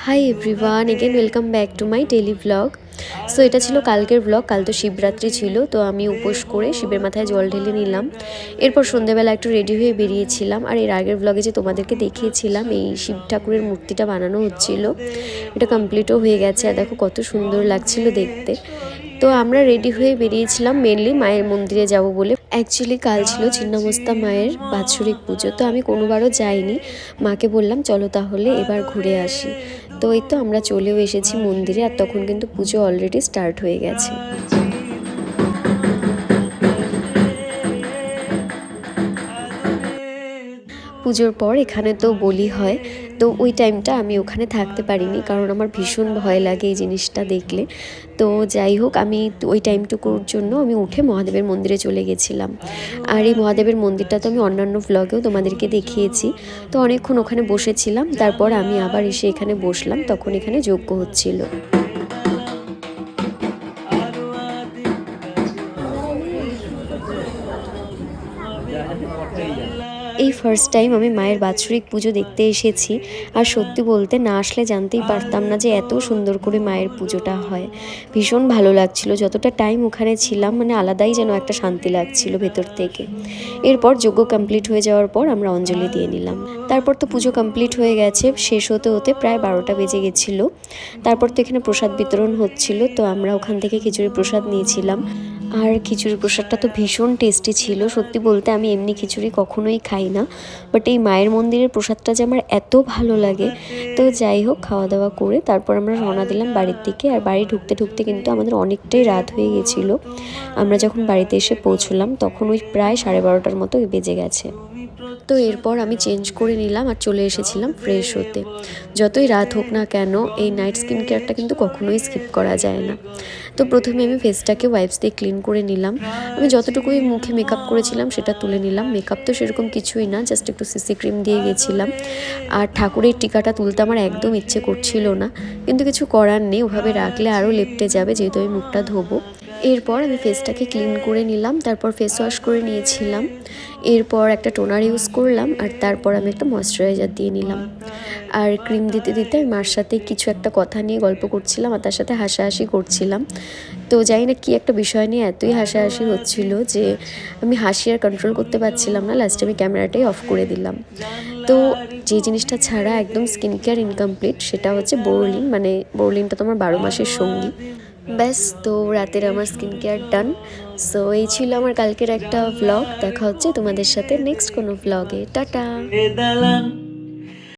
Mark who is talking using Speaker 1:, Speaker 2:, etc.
Speaker 1: Hi everyone, again welcome back to my daily vlog. So এটা ছিল কালকের vlog. কাল তো শিবরাত্রি ছিল, তো আমি উপোস করে শিবের মাথায় জল ঢেলে নিলাম। এরপর সন্ধ্যেবেলা একটু রেডি হয়ে বেরিয়েছিলাম। আর এর আগের ভ্লগে যে তোমাদেরকে দেখিয়েছিলাম এই শিব ঠাকুরের মূর্তিটা বানানো হচ্ছিল, এটা কমপ্লিটও হয়ে গেছে। আর দেখো কত সুন্দর লাগছিল দেখতে। তো আমরা রেডি হয়ে বেরিয়েছিলাম মেনলি মায়ের মন্দিরে যাব বলে। অ্যাকচুয়ালি কাল ছিল ছিন্নমস্তা মায়ের বাৎসরিক পুজো, তো আমি কোনোবারও যাইনি। মাকে বললাম চলো তাহলে এবার ঘুরে আসি। তো এই তো আমরা চলেও এসেছি মন্দিরে, আর তখন কিন্তু পুজো অলরেডি স্টার্ট হয়ে গেছে। পুজোর পর এখানে তো বলি হয়, তো ওই টাইমটা আমি ওখানে থাকতে পারিনি, কারণ আমার ভীষণ ভয় লাগে এই জিনিসটা দেখলে। তো যাই হোক, আমি ওই টাইমটুকুর জন্য আমি উঠে মহাদেবের মন্দিরে চলে গেছিলাম। আর এই মহাদেবের মন্দিরটা তো আমি অন্যান্য ভ্লগেও তোমাদেরকে দেখিয়েছি। তো অনেকক্ষণ ওখানে বসেছিলাম, তারপর আমি আবার এসে এখানে বসলাম। তখন এখানে যজ্ঞ হচ্ছিল। এই ফার্স্ট টাইম আমি মায়ের বাৎসরিক পুজো দেখতে এসেছি। আর সত্যি বলতে না আসলে জানতেই পারতাম না যে এত সুন্দর করে মায়ের পুজোটা হয়। ভীষণ ভালো লাগছিল যতটা টাইম ওখানে ছিলাম, মানে আলাদাই যেন একটা শান্তি লাগছিল ভেতর থেকে। এরপর যজ্ঞ কমপ্লিট হয়ে যাওয়ার পর আমরা অঞ্জলি দিয়ে নিলাম। তারপর তো পুজো কমপ্লিট হয়ে গেছে, শেষ হতে হতে প্রায় 12টা বেজে গেছিলো। তারপর তো এখানে প্রসাদ বিতরণ হচ্ছিল, তো আমরা ওখান থেকে খিচুড়ি প্রসাদ নিয়েছিলাম। আর খিচুড়ি প্রসাদটা তো ভীষণ টেস্টি ছিল। সত্যি বলতে আমি এমনি খিচুড়ি কখনোই খাই না, বাট এই মায়ের মন্দিরের প্রসাদটা যে আমার এত ভালো লাগে। তো যাই হোক, খাওয়া দাওয়া করে তারপর আমরা রওনা দিলাম বাড়ির দিকে। আর বাড়ি ঢুকতে ঢুকতে কিন্তু আমাদের অনেকটাই রাত হয়ে গেছিলো। আমরা যখন বাড়িতে এসে পৌঁছলাম তখন ওই প্রায় 12:30টার মতো বেজে গেছে। তো এরপর আমি চেঞ্জ করে নিলাম আর চলে এসেছিলাম ফ্রেশ হতে। যতই রাত হোক না কেন, এই নাইট স্কিন কেয়ারটা কিন্তু কখনোই স্কিপ করা যায় না। তো প্রথমে আমি ফেসটাকে ওয়াইপস দিয়ে ক্লিন করে নিলাম। আমি যতটুকুই মুখে মেকআপ করেছিলাম সেটা তুলে নিলাম। মেকআপ তো সেরকম কিছুই না, জাস্ট একটু সিসি ক্রিম দিয়ে গেছিলাম। আর ঠাকুরের টিকাটা তুলতে আমার একদম ইচ্ছে করছিল না, কিন্তু কিছু করার নেই, ওভাবে রাখলে আরও লেপটে যাবে, যেহেতু আমি মুখটা ধোবো। এরপর আমি ফেসটাকে ক্লিন করে নিলাম, তারপর ফেস ওয়াশ করে নিয়েছিলাম। এরপর একটা টোনার ইউজ করলাম, আর তারপর আমি একটা ময়শ্চারাইজার দিয়ে নিলাম। আর ক্রিম দিতে দিতে আমি মার সাথে কিছু একটা কথা নিয়ে গল্প করছিলাম, আর তার সাথে হাসাহাসি করছিলাম। তো জানি না কি একটা বিষয় নিয়ে এতই হাসাহাসি হচ্ছিল যে আমি হাসি আর কন্ট্রোল করতে পারছিলাম না। লাস্টে আমি ক্যামেরাটাই অফ করে দিলাম। তো যে জিনিসটা ছাড়া একদম স্কিন কেয়ার ইনকমপ্লিট সেটা হচ্ছে বোরোলিন। মানে বোরোলিনটা তো আমার 12 মাসের সঙ্গী। ব্যাস, তো রাতের আমার স্কিন কেয়ার ডান। সো এই ছিল আমার কালকের একটা ভ্লগ। দেখা হচ্ছে তোমাদের সাথে নেক্সট কোনো ভ্লগে। টাটা।